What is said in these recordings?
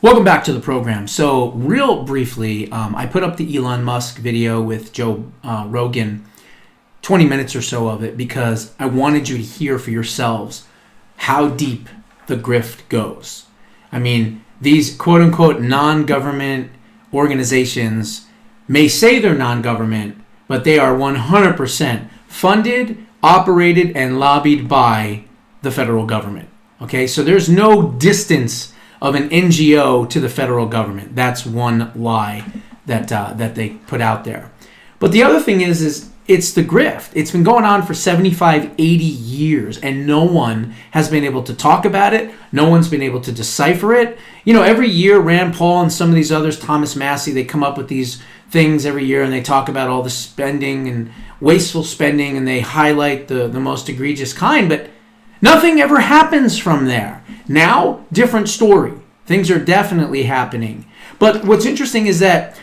Welcome back to the program. So real briefly, I put up the Elon Musk video with Joe Rogan, 20 minutes or so of it, because I wanted you to hear for yourselves how deep the grift goes. I mean, these quote-unquote non-government organizations may say they're non-government, but they are 100% funded, operated, and lobbied by the federal government. Okay, so there's no distance of an NGO to the federal government. That's one lie that they put out there. But the other thing is it's the grift. It's been going on for 75, 80 years, and no one has been able to talk about it. No one's been able to decipher it. You know, every year, Rand Paul and some of these others, Thomas Massey, they come up with these things every year, and they talk about all the spending and wasteful spending, and they highlight the most egregious kind, but nothing ever happens from there. Now, different story. Things are definitely happening. But what's interesting is that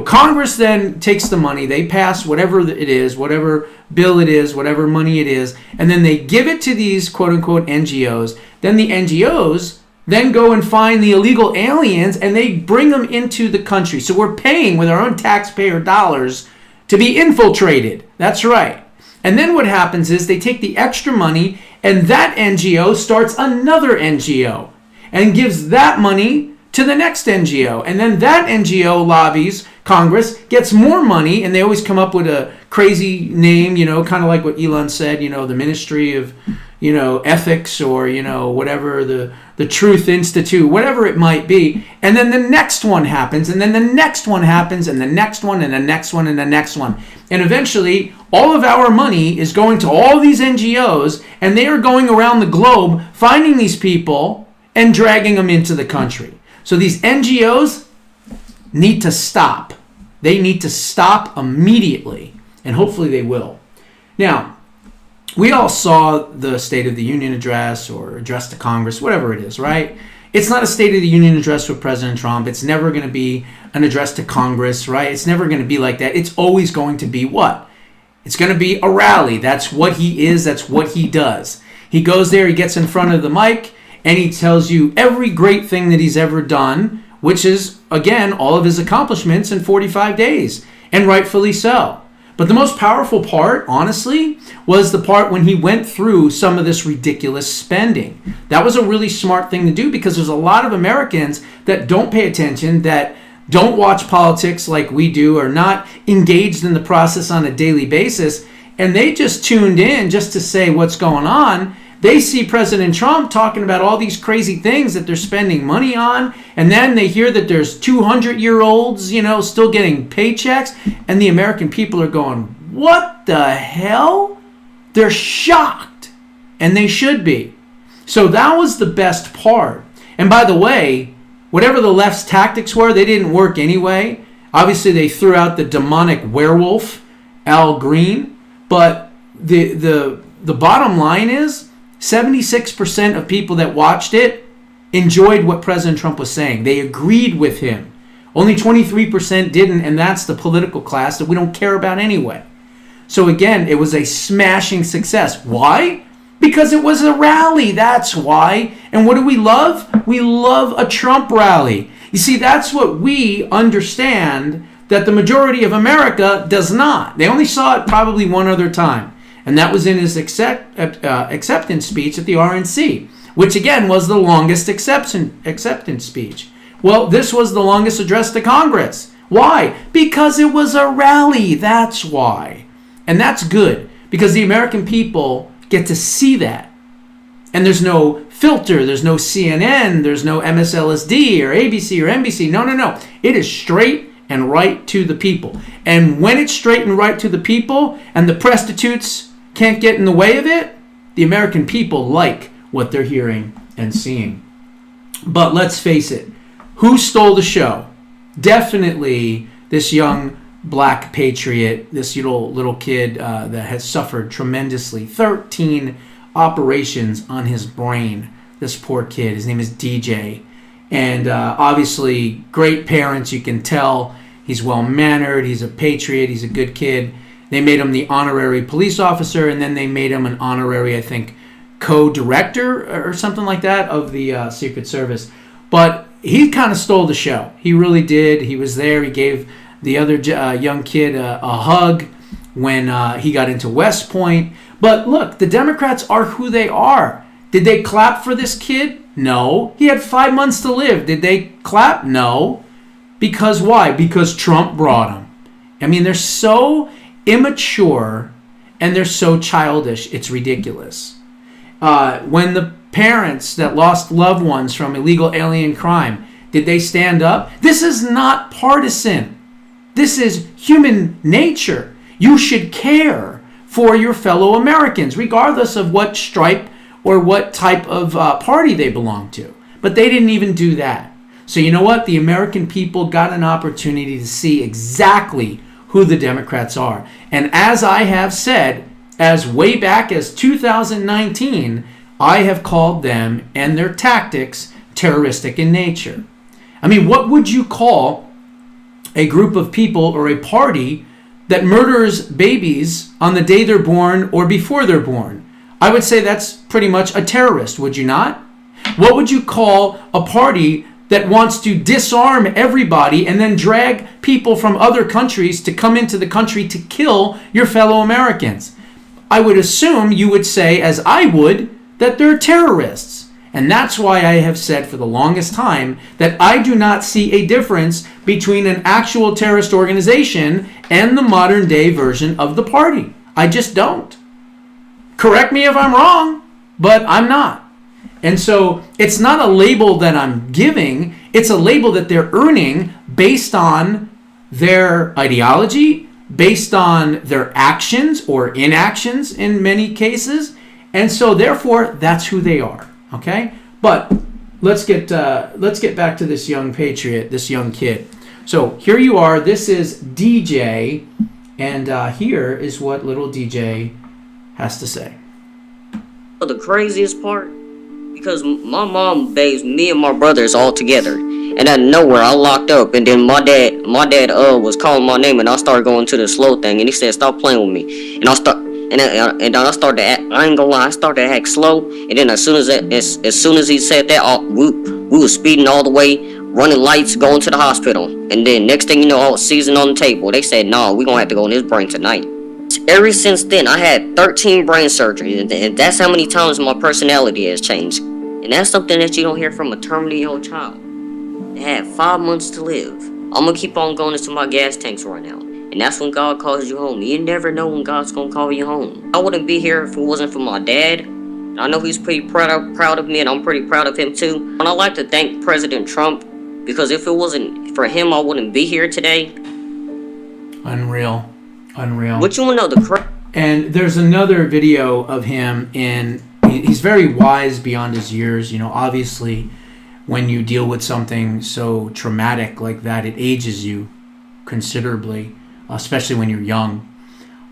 Congress then takes the money, they pass whatever it is, whatever bill it is, whatever money it is, and then they give it to these quote-unquote NGOs. Then the NGOs then go and find the illegal aliens, and they bring them into the country. So we're paying with our own taxpayer dollars to be infiltrated. That's right. And then what happens is they take the extra money, and that NGO starts another NGO and gives that money to the next NGO. And then that NGO lobbies Congress, gets more money, and they always come up with a crazy name, kind of like what Elon said, the Ministry of, Ethics, or, whatever, the Truth Institute, whatever it might be. And then the next one happens, and then the next one happens, and the next one, and the next one, and the next one. And eventually, all of our money is going to all these NGOs, and they are going around the globe finding these people and dragging them into the country. So these NGOs need to stop. They need to stop immediately, and hopefully they will. Now, we all saw the State of the Union address or address to Congress, whatever it is, right? It's not a State of the Union address with President Trump. It's never going to be an address to Congress, right? It's never going to be like that. It's always going to be what? It's going to be a rally. That's what he is. That's what he does. He goes there, he gets in front of the mic, and he tells you every great thing that he's ever done, which is, again, all of his accomplishments in 45 days, and rightfully so. But the most powerful part, honestly, was the part when he went through some of this ridiculous spending. That was a really smart thing to do, because there's a lot of Americans that don't pay attention, that don't watch politics like we do, are not engaged in the process on a daily basis, and they just tuned in just to say what's going on. They see President Trump talking about all these crazy things that they're spending money on, and then they hear that there's 200-year-olds, still getting paychecks, and the American people are going, what the hell? They're shocked, and they should be. So that was the best part. And by the way, whatever the left's tactics were, they didn't work anyway. Obviously, they threw out the demonic werewolf, Al Green, but the bottom line is, 76% of people that watched it enjoyed what President Trump was saying. They agreed with him. Only 23% didn't, and that's the political class that we don't care about anyway. So again, it was a smashing success. Why? Because it was a rally. That's why. And what do we love? We love a Trump rally. You see, that's what we understand that the majority of America does not. They only saw it probably one other time. And that was in his acceptance speech at the RNC, which again was the longest acceptance speech. Well, this was the longest address to Congress. Why? Because it was a rally. That's why. And that's good, because the American people get to see that. And there's no filter. There's no CNN. There's no MSLSD or ABC or NBC. No. It is straight and right to the people. And when it's straight and right to the people, and the prostitutes can't get in the way of it, the American people like what they're hearing and seeing. But let's face it, who stole the show? Definitely this young black patriot, this little kid that has suffered tremendously. 13 operations on his brain, this poor kid. His name is DJ. And obviously, great parents, you can tell. He's well-mannered, he's a patriot, he's a good kid. They made him the honorary police officer, and then they made him an honorary, I think, co-director or something like that of the Secret Service. But he kind of stole the show. He really did. He was there. He gave the other young kid a hug when he got into West Point. But look, the Democrats are who they are. Did they clap for this kid? No. He had 5 months to live. Did they clap? No. Because why? Because Trump brought him. I mean, they're so immature and they're so childish. It's ridiculous. When the parents that lost loved ones from illegal alien crime, did they stand up? This is not partisan. This is human nature. You should care for your fellow Americans, regardless of what stripe or what type of party they belong to. But they didn't even do that. So you know what? The American people got an opportunity to see exactly who the Democrats are. And as I have said, as way back as 2019, I have called them and their tactics terroristic in nature. I mean, what would you call a group of people or a party that murders babies on the day they're born or before they're born? I would say that's pretty much a terrorist, would you not? What would you call a party that wants to disarm everybody and then drag people from other countries to come into the country to kill your fellow Americans? I would assume you would say, as I would, that they're terrorists. And that's why I have said for the longest time that I do not see a difference between an actual terrorist organization and the modern day version of the party. I just don't. Correct me if I'm wrong, but I'm not. And so it's not a label that I'm giving. It's a label that they're earning based on their ideology, based on their actions or inactions in many cases. And so therefore, that's who they are. Okay? But let's get back to this young patriot, this young kid. So here you are. This is DJ. And here is what little DJ has to say. The craziest part, because my mom bathed me and my brothers all together, and out of nowhere I locked up, and then my dad was calling my name, and I started going to the slow thing, and he said, "Stop playing with me," and I started to act, I ain't gonna lie, I started to act slow, and then as soon as he said that, we was speeding all the way, running lights, going to the hospital, and then next thing you know, I was seizing on the table. They said, "No, we gonna have to go in his brain tonight." Ever since then, I had 13 brain surgeries, and that's how many times my personality has changed. And that's something that you don't hear from a terminally ill child. They had 5 months to live. I'm gonna keep on going until my gas tanks run out. And that's when God calls you home. You never know when God's gonna call you home. I wouldn't be here if it wasn't for my dad. I know he's pretty proud of me, and I'm pretty proud of him too. And I'd like to thank President Trump, because if it wasn't for him, I wouldn't be here today. Unreal. What you wanna know And there's another video of him, and he's very wise beyond his years. You know, obviously, when you deal with something so traumatic like that, it ages you considerably, especially when you're young.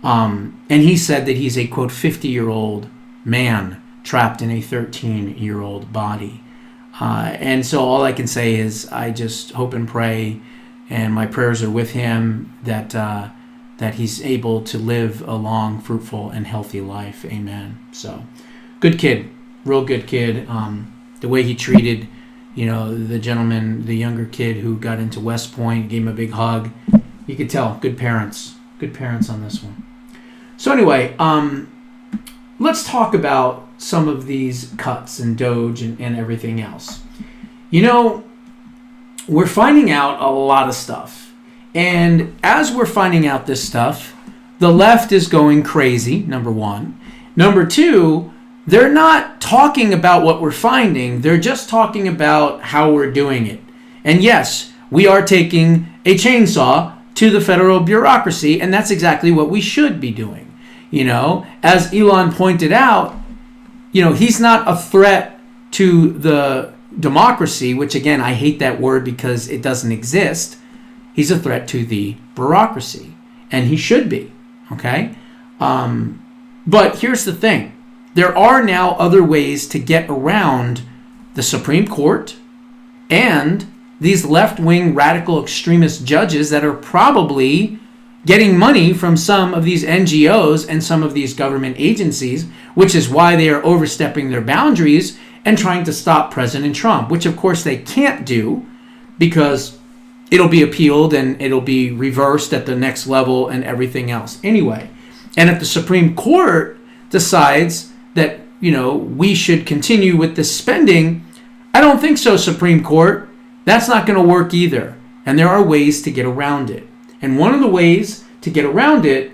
And he said that he's a, quote, 50-year-old man trapped in a 13-year-old body. And so all I can say is I just hope and pray, and my prayers are with him, that he's able to live a long, fruitful, and healthy life. Amen. So, good kid, real good kid. The way he treated, the gentleman, the younger kid who got into West Point, gave him a big hug. You could tell, good parents on this one. So anyway, let's talk about some of these cuts and DOGE and everything else. We're finding out a lot of stuff. And as we're finding out this stuff, the left is going crazy, number one. Number two, they're not talking about what we're finding. They're just talking about how we're doing it. And yes, we are taking a chainsaw to the federal bureaucracy, and that's exactly what we should be doing. As Elon pointed out, he's not a threat to the democracy, which again, I hate that word because it doesn't exist. He's a threat to the bureaucracy, and he should be, okay? But here's the thing. There are now other ways to get around the Supreme Court and these left-wing radical extremist judges that are probably getting money from some of these NGOs and some of these government agencies, which is why they are overstepping their boundaries and trying to stop President Trump, which of course they can't do because it'll be appealed and it'll be reversed at the next level and everything else anyway. And if the Supreme Court decides that, we should continue with this spending, I don't think so, Supreme Court. That's not going to work either. And there are ways to get around it. And one of the ways to get around it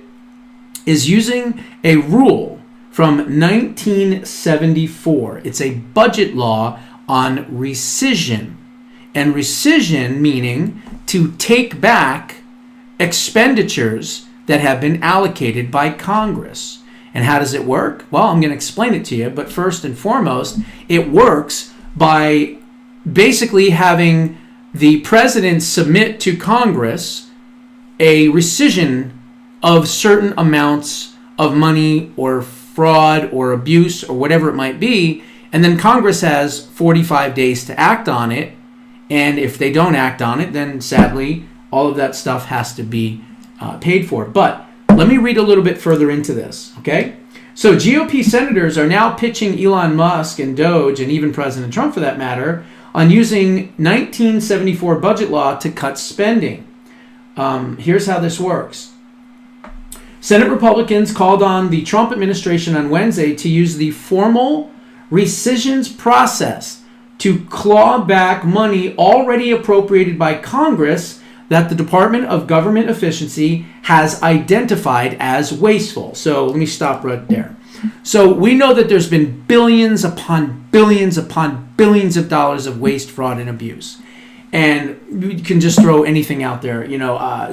is using a rule from 1974. It's a budget law on rescission. And rescission meaning to take back expenditures that have been allocated by Congress. And how does it work? Well, I'm going to explain it to you. But first and foremost, it works by basically having the president submit to Congress a rescission of certain amounts of money or fraud or abuse or whatever it might be. And then Congress has 45 days to act on it. And if they don't act on it, then sadly, all of that stuff has to be paid for. But let me read a little bit further into this, okay? So GOP senators are now pitching Elon Musk and DOGE, and even President Trump for that matter, on using 1974 budget law to cut spending. Here's how this works. Senate Republicans called on the Trump administration on Wednesday to use the formal rescissions process to claw back money already appropriated by Congress that the Department of Government Efficiency has identified as wasteful. So let me stop right there. So we know that there's been billions upon billions upon billions of dollars of waste, fraud, and abuse. And you can just throw anything out there.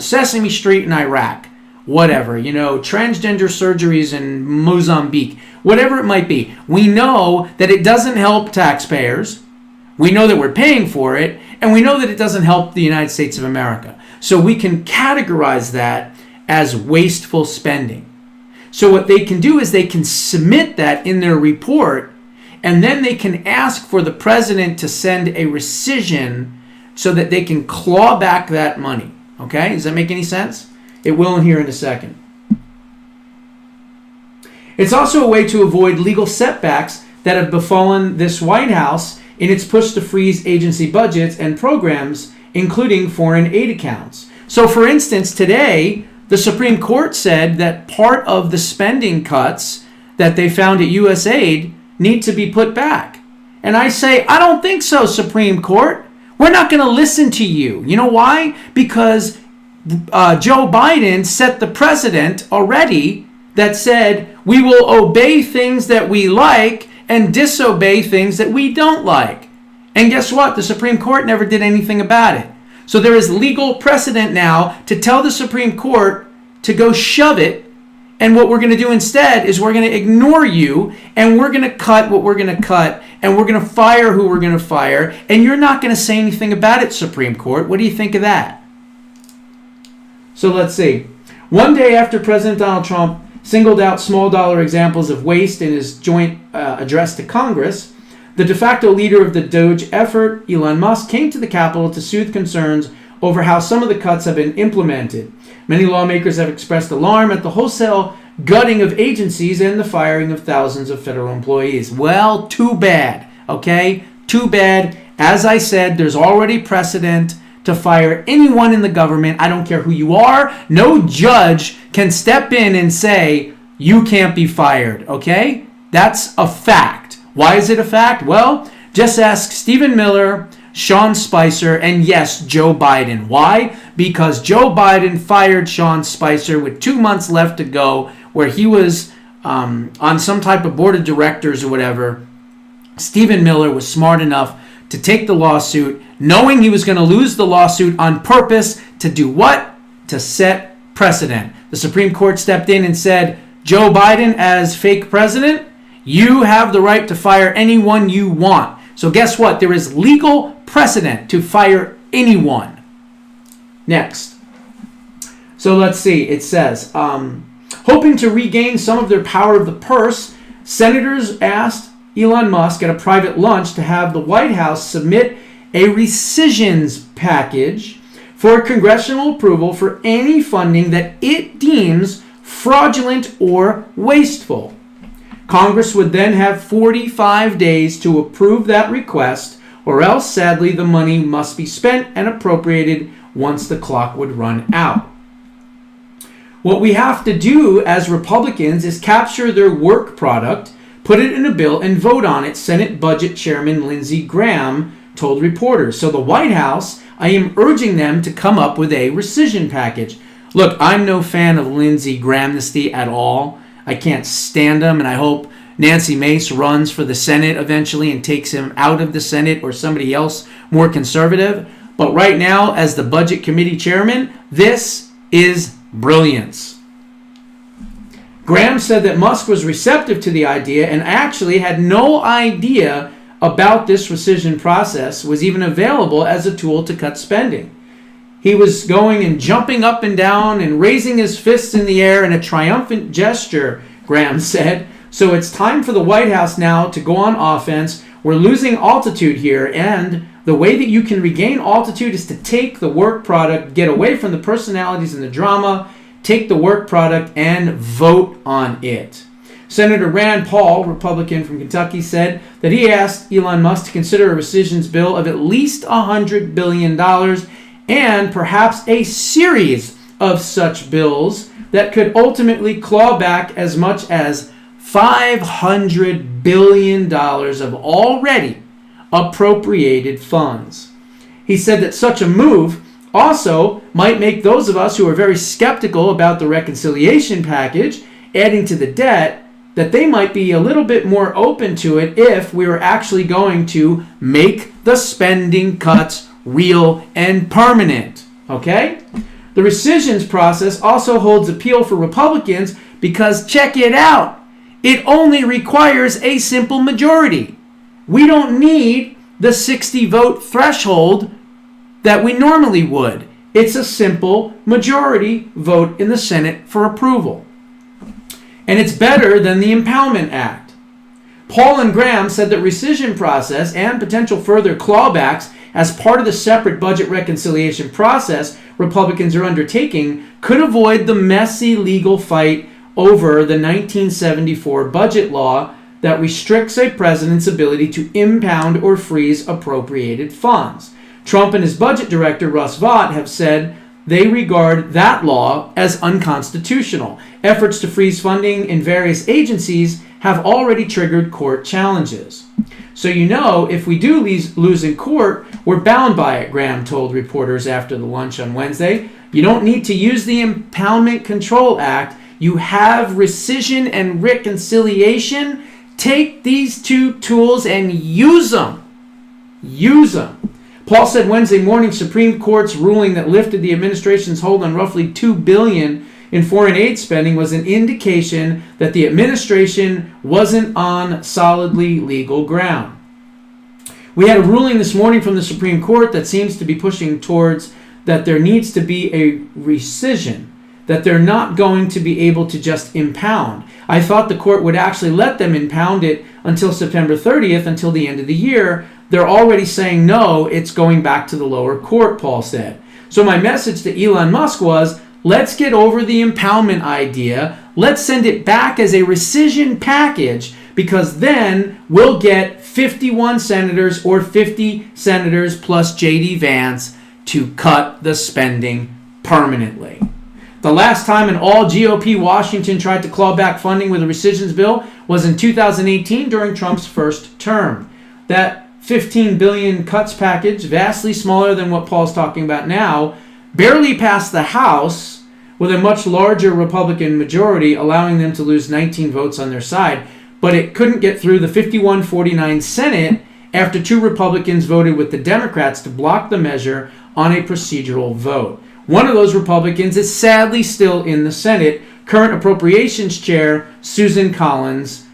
Sesame Street in Iraq, whatever. Transgender surgeries in Mozambique, whatever it might be. We know that it doesn't help taxpayers. We know that we're paying for it, and we know that it doesn't help the United States of America. So we can categorize that as wasteful spending. So what they can do is they can submit that in their report, and then they can ask for the president to send a rescission so that they can claw back that money. Okay? Does that make any sense? It will in here in a second. It's also a way to avoid legal setbacks that have befallen this White House in its push to freeze agency budgets and programs, including foreign aid accounts. So, for instance, today, the Supreme Court said that part of the spending cuts that they found at USAID need to be put back. And I say, I don't think so, Supreme Court. We're not going to listen to you. You know why? Because Joe Biden set the precedent already that said we will obey things that we like and disobey things that we don't like. And guess what? The Supreme Court never did anything about it. So there is legal precedent now to tell the Supreme Court to go shove it. And what we're going to do instead is we're going to ignore you, and we're going to cut what we're going to cut, and we're going to fire who we're going to fire, and you're not going to say anything about it, Supreme Court. What do you think of that? So let's see. One day after President Donald Trump singled out small dollar examples of waste in his joint address to Congress, the de facto leader of the DOGE effort, Elon Musk, came to the Capitol to soothe concerns over how some of the cuts have been implemented. Many lawmakers have expressed alarm at the wholesale gutting of agencies and the firing of thousands of federal employees. Well, too bad, okay? Too bad. As I said, there's already precedent to fire anyone in the government. I don't care who you are. No judge can step in and say, you can't be fired, okay? That's a fact. Why is it a fact? Well, just ask Stephen Miller, Sean Spicer, and yes, Joe Biden. Why? Because Joe Biden fired Sean Spicer with 2 months left to go, where he was on some type of board of directors or whatever. Stephen Miller was smart enough to take the lawsuit, knowing he was going to lose the lawsuit on purpose to do what? To set precedent. The Supreme Court stepped in and said, Joe Biden, as fake president, you have the right to fire anyone you want. So guess what? There is legal precedent to fire anyone. Next. So let's see. It says, hoping to regain some of their power of the purse, senators asked Elon Musk at a private lunch to have the White House submit a rescissions package for congressional approval for any funding that it deems fraudulent or wasteful. Congress would then have 45 days to approve that request, or else, sadly, the money must be spent and appropriated once the clock would run out. What we have to do as Republicans is capture their work product, put it in a bill, and vote on it, Senate Budget Chairman Lindsey Graham told reporters. So the White House, I am urging them to come up with a rescission package. Look, I'm no fan of Lindsey Grahamnesty at all. I can't stand him, and I hope Nancy Mace runs for the Senate eventually and takes him out of the Senate or somebody else more conservative. But right now, as the Budget Committee Chairman, this is brilliance. Graham said that Musk was receptive to the idea and actually had no idea about this rescission process was even available as a tool to cut spending. He was going and jumping up and down and raising his fists in the air in a triumphant gesture, Graham said. So it's time for the White House now to go on offense. We're losing altitude here, and the way that you can regain altitude is to take the work product, get away from the personalities and the drama, take the work product and vote on it. Senator Rand Paul, Republican from Kentucky, said that he asked Elon Musk to consider a rescissions bill of at least $100 billion and perhaps a series of such bills that could ultimately claw back as much as $500 billion of already appropriated funds. He said that such a move also might make those of us who are very skeptical about the reconciliation package adding to the debt, that they might be a little bit more open to it if we were actually going to make the spending cuts real and permanent. Okay? The rescissions process also holds appeal for Republicans because, check it out, it only requires a simple majority. We don't need the 60 vote threshold that we normally would. It's a simple majority vote in the Senate for approval. And it's better than the Impoundment Act. Paul and Graham said that rescission process and potential further clawbacks as part of the separate budget reconciliation process Republicans are undertaking could avoid the messy legal fight over the 1974 budget law that restricts a president's ability to impound or freeze appropriated funds. Trump and his budget director, Russ Vought, have said they regard that law as unconstitutional. Efforts to freeze funding in various agencies have already triggered court challenges. So if we do lose in court, we're bound by it, Graham told reporters after the lunch on Wednesday. You don't need to use the Impoundment Control Act. You have rescission and reconciliation. Take these two tools and use them. Use them. Paul said Wednesday morning Supreme Court's ruling that lifted the administration's hold on roughly $2 billion in foreign aid spending was an indication that the administration wasn't on solidly legal ground. We had a ruling this morning from the Supreme Court that seems to be pushing towards that there needs to be a rescission, that they're not going to be able to just impound. I thought the court would actually let them impound it until September 30th, until the end of the year. They're already saying, no, it's going back to the lower court, Paul said. So my message to Elon Musk was, let's get over the impoundment idea. Let's send it back as a rescission package, because then we'll get 51 senators or 50 senators plus J.D. Vance to cut the spending permanently. The last time an all-GOP Washington tried to claw back funding with a rescissions bill was in 2018 during Trump's first term. That $15 billion cuts package, vastly smaller than what Paul's talking about now, barely passed the House with a much larger Republican majority, allowing them to lose 19 votes on their side. But it couldn't get through the 51-49 Senate after two Republicans voted with the Democrats to block the measure on a procedural vote. One of those Republicans is sadly still in the Senate, current Appropriations Chair Susan Collins,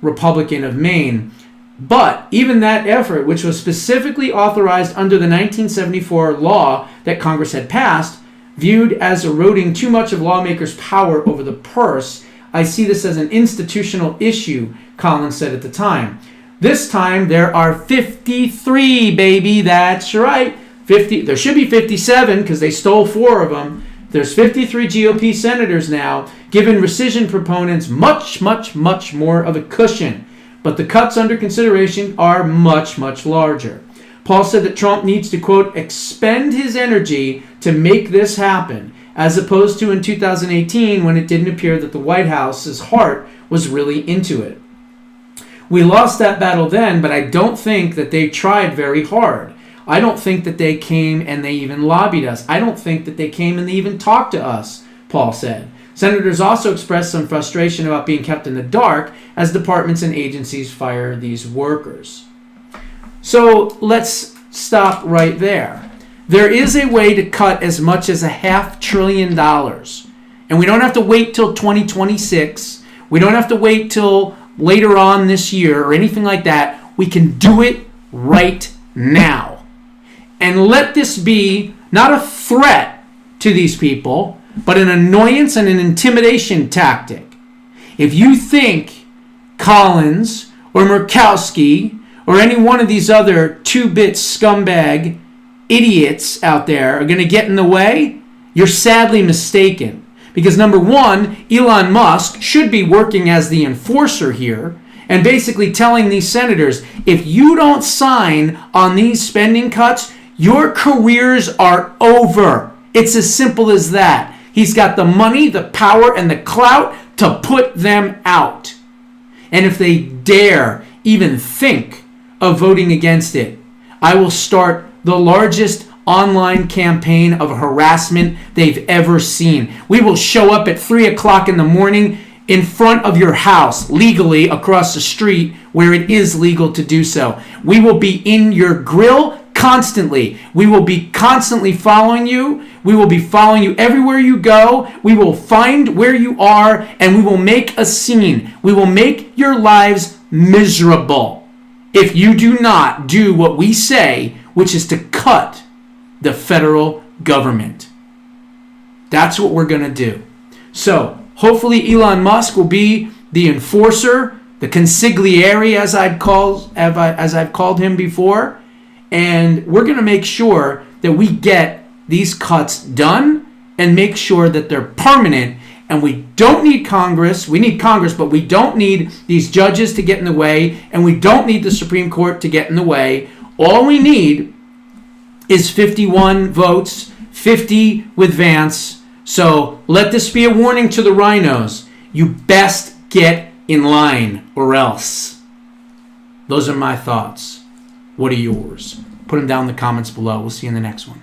Republican of Maine. But even that effort, which was specifically authorized under the 1974 law that Congress had passed, viewed as eroding too much of lawmakers' power over the purse, I see this as an institutional issue, Collins said at the time. This time there are 53, baby, that's right. 50. There should be 57 because they stole 4 of them. There's 53 GOP senators now, giving rescission proponents much, much, much more of a cushion. But the cuts under consideration are much, much larger. Paul said that Trump needs to, quote, expend his energy to make this happen, as opposed to in 2018 when it didn't appear that the White House's heart was really into it. We lost that battle then, but I don't think that they tried very hard. I don't think that they came and they even lobbied us. I don't think that they came and they even talked to us, Paul said. Senators also expressed some frustration about being kept in the dark as departments and agencies fire these workers. So let's stop right there. There is a way to cut as much as $500 billion. And we don't have to wait till 2026. We don't have to wait till later on this year or anything like that. We can do it right now. And let this be not a threat to these people, but an annoyance and an intimidation tactic. If you think Collins or Murkowski or any one of these other two-bit scumbag idiots out there are going to get in the way, you're sadly mistaken. Because number one, Elon Musk should be working as the enforcer here and basically telling these senators, if you don't sign on these spending cuts, your careers are over. It's as simple as that. He's got the money, the power, and the clout to put them out. And if they dare even think of voting against it, I will start the largest online campaign of harassment they've ever seen. We will show up at 3 o'clock in the morning in front of your house, legally across the street where it is legal to do so. We will be in your grill constantly. We will be constantly following you. We will be following you everywhere you go. We will find where you are and we will make a scene. We will make your lives miserable if you do not do what we say, which is to cut the federal government. That's what we're going to do. So hopefully Elon Musk will be the enforcer, the consigliere, as I've called him before, and we're going to make sure that we get these cuts done and make sure that they're permanent. And we don't need Congress. We need Congress, but we don't need these judges to get in the way, and we don't need the Supreme Court to get in the way. All we need is 51 votes, 50 with Vance. So let this be a warning to the RINOs. You best get in line or else. Those are my thoughts. What are yours? Put them down in the comments below. We'll see you in the next one.